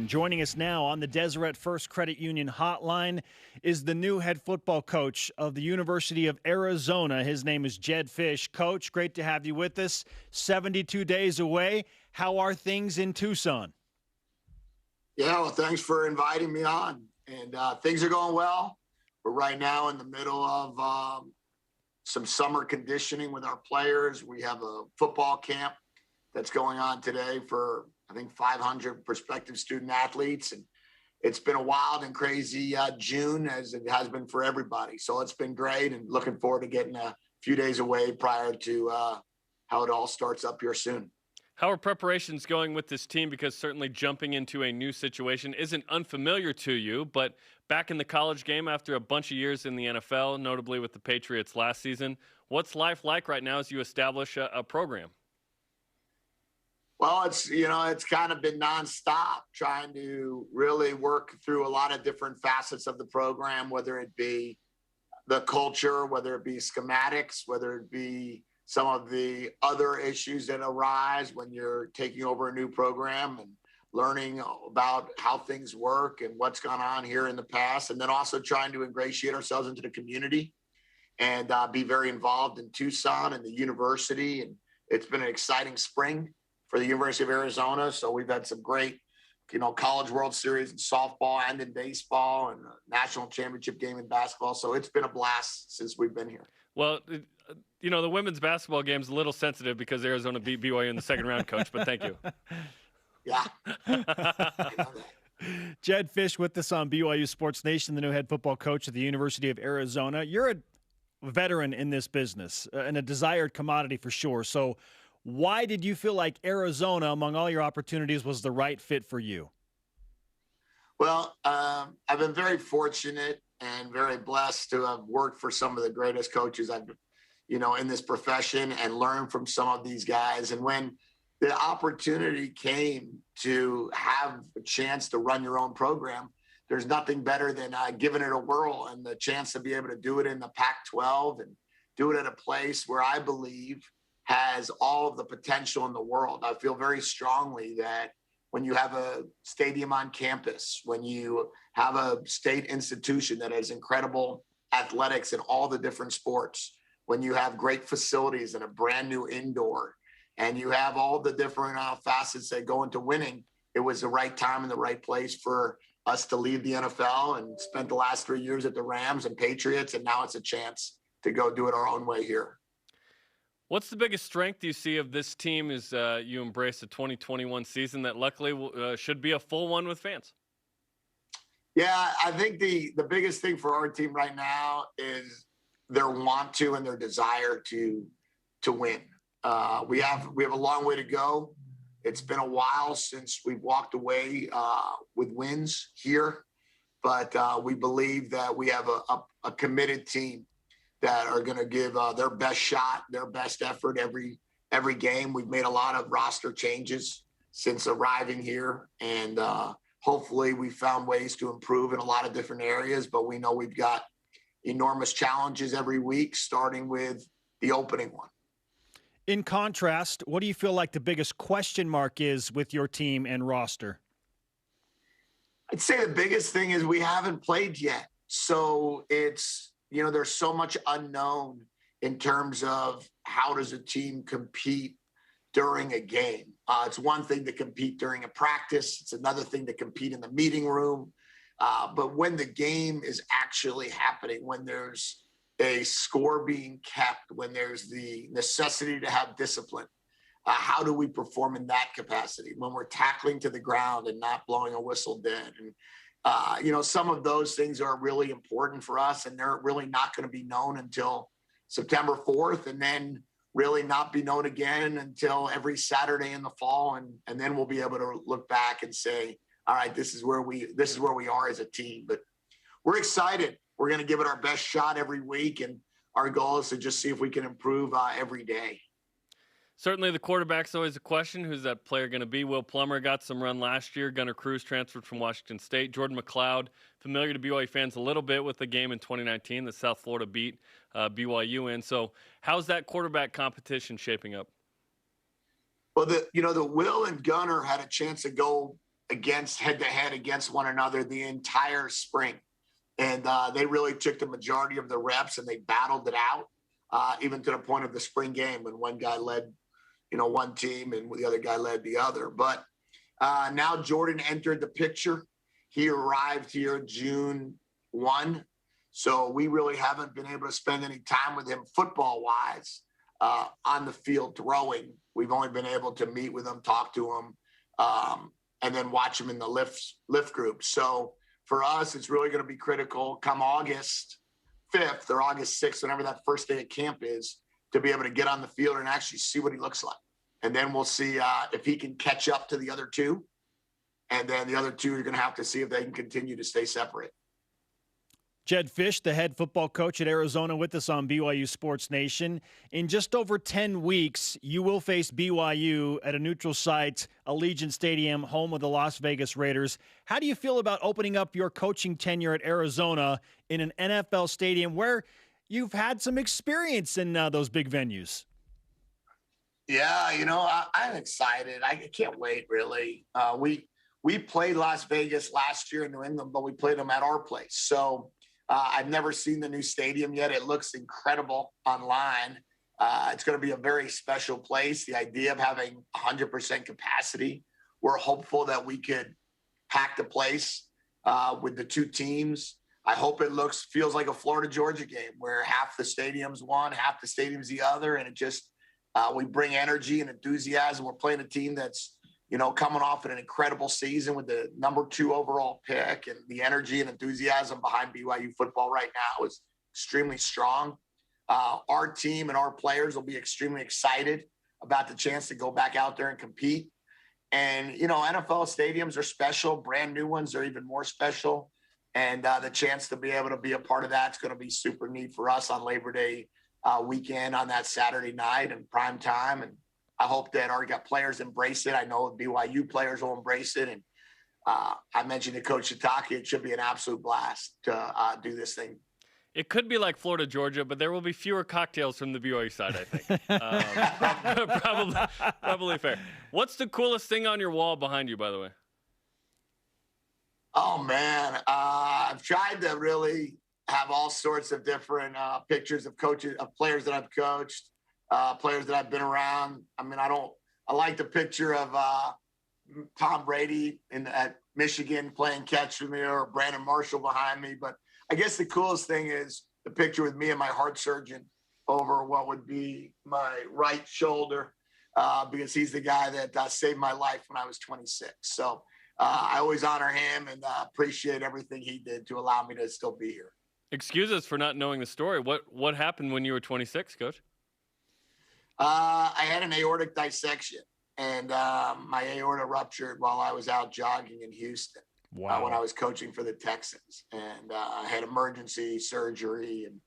Joining us now on the Deseret First Credit Union hotline is the new head football coach of the University of Arizona. His name is Jedd Fisch. Coach, great to have you with us. 72 days away. How are things in Tucson? Yeah, well, thanks for inviting me on. And things are going well. We're right now in the middle of some summer conditioning with our players. We have a football camp that's going on today for, I think, 500 prospective student athletes. And it's been a wild and crazy June, as it has been for everybody. So it's been great, and looking forward to getting a few days away prior to how it all starts up here soon. How are preparations going with this team? Because certainly jumping into a new situation isn't unfamiliar to you, but back in the college game after a bunch of years in the NFL, notably with the Patriots last season, what's life like right now as you establish a program? Well, it's kind of been nonstop, trying to really work through a lot of different facets of the program, whether it be the culture, whether it be schematics, whether it be some of the other issues that arise when you're taking over a new program and learning about how things work and what's gone on here in the past, and then also trying to ingratiate ourselves into the community and be very involved in Tucson and the university. And it's been an exciting spring for the University of Arizona. So we've had some great, College World Series in softball and in baseball, and a national championship game in basketball. So it's been a blast since we've been here. Well, the women's basketball game is a little sensitive because Arizona beat BYU in the second round, Coach, but thank you. Yeah. Jedd Fisch with us on BYU Sports Nation, the new head football coach at the University of Arizona. You're a veteran in this business and a desired commodity for sure. So why did you feel like Arizona, among all your opportunities, was the right fit for you? Well, I've been very fortunate and very blessed to have worked for some of the greatest coaches I've, in this profession, and learned from some of these guys. And when the opportunity came to have a chance to run your own program, there's nothing better than giving it a whirl, and the chance to be able to do it in the Pac-12 and do it at a place where I believe has all of the potential in the world. I feel very strongly that when you have a stadium on campus, when you have a state institution that has incredible athletics in all the different sports, when you have great facilities and a brand new indoor, and you have all the different facets that go into winning, it was the right time and the right place for us to leave the NFL and spent the last 3 years at the Rams and Patriots, and now it's a chance to go do it our own way here. What's the biggest strength you see of this team as you embrace the 2021 season that luckily should be a full one with fans? Yeah, I think the biggest thing for our team right now is their want to and their desire to win. We have a long way to go. It's been a while since we've walked away with wins here, but we believe that we have a committed team that are going to give their best shot, their best effort every game. We've made a lot of roster changes since arriving here, and hopefully we found ways to improve in a lot of different areas, but we know we've got enormous challenges every week, starting with the opening one. In contrast, what do you feel like the biggest question mark is with your team and roster? I'd say the biggest thing is we haven't played yet. So it's, there's so much unknown in terms of how does a team compete during a game. It's one thing to compete during a practice. It's another thing to compete in the meeting room. But when the game is actually happening, when there's a score being kept, when there's the necessity to have discipline, how do we perform in that capacity? When we're tackling to the ground and not blowing a whistle dead. And some of those things are really important for us, and they're really not going to be known until September 4th, and then really not be known again until every Saturday in the fall. And then we'll be able to look back and say, all right, this is where we are as a team. But we're excited. We're going to give it our best shot every week, and our goal is to just see if we can improve every day. Certainly the quarterback's always a question. Who's that player going to be? Will Plummer got some run last year. Gunnar Cruz transferred from Washington State. Jordan McLeod, familiar to BYU fans a little bit with the game in 2019 that South Florida beat BYU in. So how's that quarterback competition shaping up? Well, the Will and Gunnar had a chance to go against head-to-head against one another the entire spring. And they really took the majority of the reps and they battled it out, even to the point of the spring game when one guy led, one team and the other guy led the other. But now Jordan entered the picture. He arrived here June 1. So we really haven't been able to spend any time with him football-wise on the field throwing. We've only been able to meet with him, talk to him, and then watch him in the lift group. So for us, it's really going to be critical come August 5th or August 6th, whenever that first day of camp is, to be able to get on the field and actually see what he looks like. And then we'll see if he can catch up to the other two. And then the other two are going to have to see if they can continue to stay separate. Jedd Fisch, the head football coach at Arizona, with us on BYU Sports Nation. In just over 10 weeks, you will face BYU at a neutral site, Allegiant Stadium, home of the Las Vegas Raiders. How do you feel about opening up your coaching tenure at Arizona in an NFL stadium where you've had some experience in those big venues? Yeah, I'm excited. I can't wait, really. We played Las Vegas last year in New England, but we played them at our place. So I've never seen the new stadium yet. It looks incredible online. It's going to be a very special place. The idea of having 100% capacity, we're hopeful that we could pack the place with the two teams. I hope it feels like a Florida-Georgia game where half the stadium's one, half the stadium's the other, and it just we bring energy and enthusiasm. We're playing a team that's coming off an incredible season with the number 2 overall pick, and the energy and enthusiasm behind BYU football right now is extremely strong. Our team and our players will be extremely excited about the chance to go back out there and compete. And, NFL stadiums are special. Brand new ones are even more special. And the chance to be able to be a part of that's going to be super neat for us on Labor Day weekend on that Saturday night and prime time. And I hope that our players embrace it. I know BYU players will embrace it. And I mentioned to Coach Shiitake, it should be an absolute blast to do this thing. It could be like Florida, Georgia, but there will be fewer cocktails from the BYU side, I think. Probably fair. What's the coolest thing on your wall behind you, by the way? Oh, man. I've tried to really have all sorts of different pictures of players that I've coached. Players that I've been around. I mean, I like the picture of Tom Brady at Michigan playing catch with me, or Brandon Marshall behind me. But I guess the coolest thing is the picture with me and my heart surgeon over what would be my right shoulder, because he's the guy that saved my life when I was 26. So I always honor him and appreciate everything he did to allow me to still be here. Excuse us for not knowing the story. What happened when you were 26, Coach? I had an aortic dissection, and my aorta ruptured while I was out jogging in Houston. Wow. When I was coaching for the Texans, and I had emergency surgery, and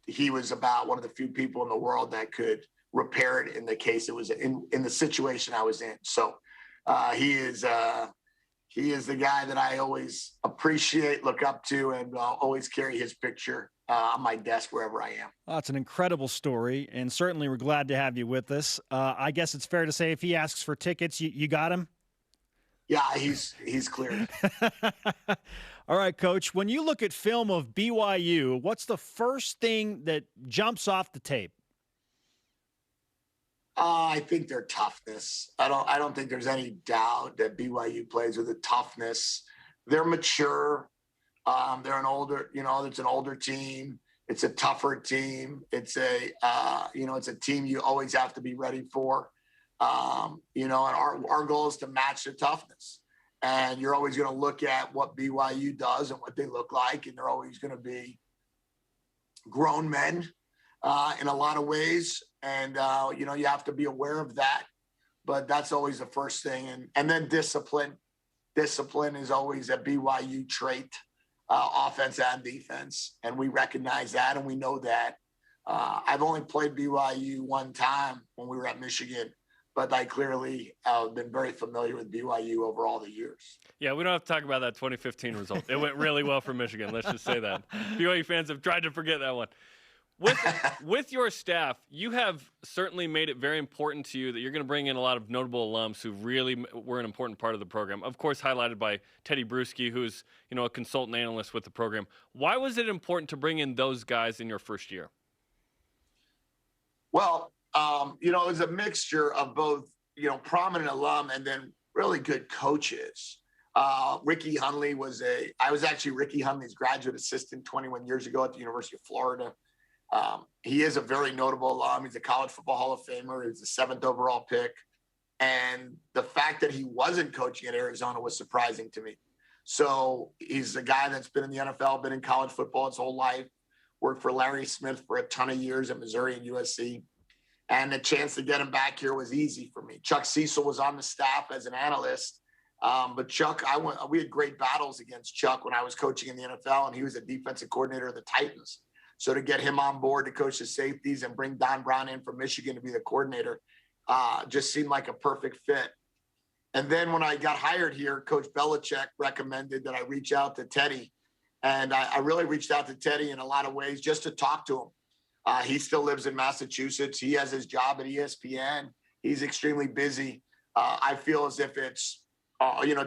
he was about one of the few people in the world that could repair it in the case it was in the situation I was in. So he is the guy that I always appreciate, look up to, and always carry his picture on my desk wherever I am. Well, it's an incredible story, and certainly we're glad to have you with us. I guess it's fair to say if he asks for tickets, you got him? Yeah, he's cleared. All right, Coach, when you look at film of BYU, what's the first thing that jumps off the tape? I think their toughness. I don't think there's any doubt that BYU plays with a toughness. They're mature. They're an older, it's an older team. It's a tougher team. It's it's a team you always have to be ready for. And our goal is to match their toughness. And you're always going to look at what BYU does and what they look like. And they're always going to be grown men in a lot of ways. And, you have to be aware of that. But that's always the first thing. And then discipline. Discipline is always a BYU trait, offense and defense. And we recognize that and we know that. I've only played BYU one time when we were at Michigan, but I clearly have been very familiar with BYU over all the years. Yeah, we don't have to talk about that 2015 result. It went really well for Michigan. Let's just say that. BYU fans have tried to forget that one. With your staff, you have certainly made it very important to you that you're going to bring in a lot of notable alums who really were an important part of the program. Of course, highlighted by Teddy Bruschi, who's a consultant analyst with the program. Why was it important to bring in those guys in your first year? Well, it was a mixture of both, prominent alum and then really good coaches. Ricky Hunley I was actually Ricky Hunley's graduate assistant 21 years ago at the University of Florida. He is a very notable alum. He's a college football Hall of Famer. He's the 7th overall pick. And the fact that he wasn't coaching at Arizona was surprising to me. So he's a guy that's been in the NFL, been in college football his whole life, worked for Larry Smith for a ton of years at Missouri and USC. And the chance to get him back here was easy for me. Chuck Cecil was on the staff as an analyst. But Chuck, we had great battles against Chuck when I was coaching in the NFL, and he was a defensive coordinator of the Titans. So to get him on board to coach the safeties and bring Don Brown in from Michigan to be the coordinator just seemed like a perfect fit. And then when I got hired here, Coach Belichick recommended that I reach out to Teddy. And I really reached out to Teddy in a lot of ways just to talk to him. He still lives in Massachusetts. He has his job at ESPN. He's extremely busy. I feel as if it's,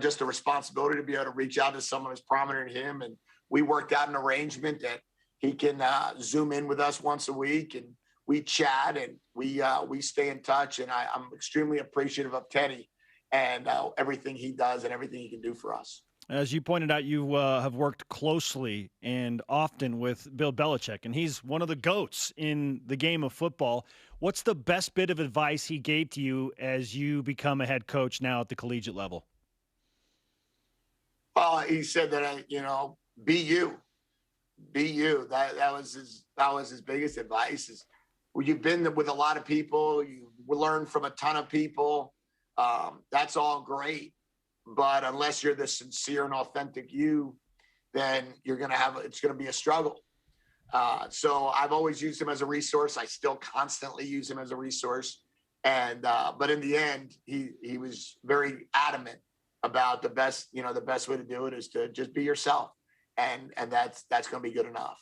just a responsibility to be able to reach out to someone as prominent as him. And we worked out an arrangement that he can Zoom in with us once a week, and we chat and we stay in touch. And I'm extremely appreciative of Teddy and everything he does and everything he can do for us. As you pointed out, you have worked closely and often with Bill Belichick, and he's one of the GOATs in the game of football. What's the best bit of advice he gave to you as you become a head coach now at the collegiate level? Well, he said that, be you. Be you. That was his biggest advice. Is you've been with a lot of people, you learn from a ton of people. That's all great, but unless you're the sincere and authentic you, then it's gonna be a struggle. So I've always used him as a resource. I still constantly use him as a resource, and but in the end, he was very adamant about the best way to do it is to just be yourself. And that's going to be good enough.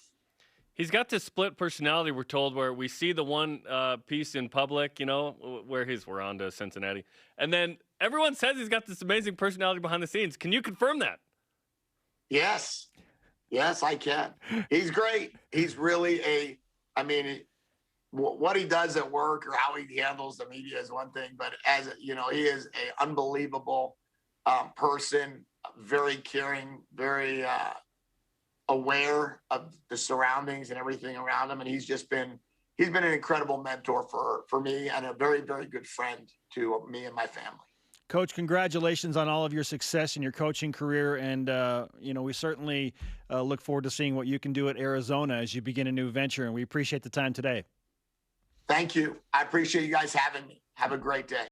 He's got this split personality, we're told, where we see the one piece in public, where we're on to Cincinnati. And then everyone says he's got this amazing personality behind the scenes. Can you confirm that? Yes. Yes, I can. He's great. He's really what he does at work or how he handles the media is one thing, but he is an unbelievable person, very caring, very aware of the surroundings and everything around him. And he's been an incredible mentor for me and a very, very good friend to me and my family. Coach, congratulations on all of your success in your coaching career. And, we certainly look forward to seeing what you can do at Arizona as you begin a new venture. And we appreciate the time today. Thank you. I appreciate you guys having me. Have a great day.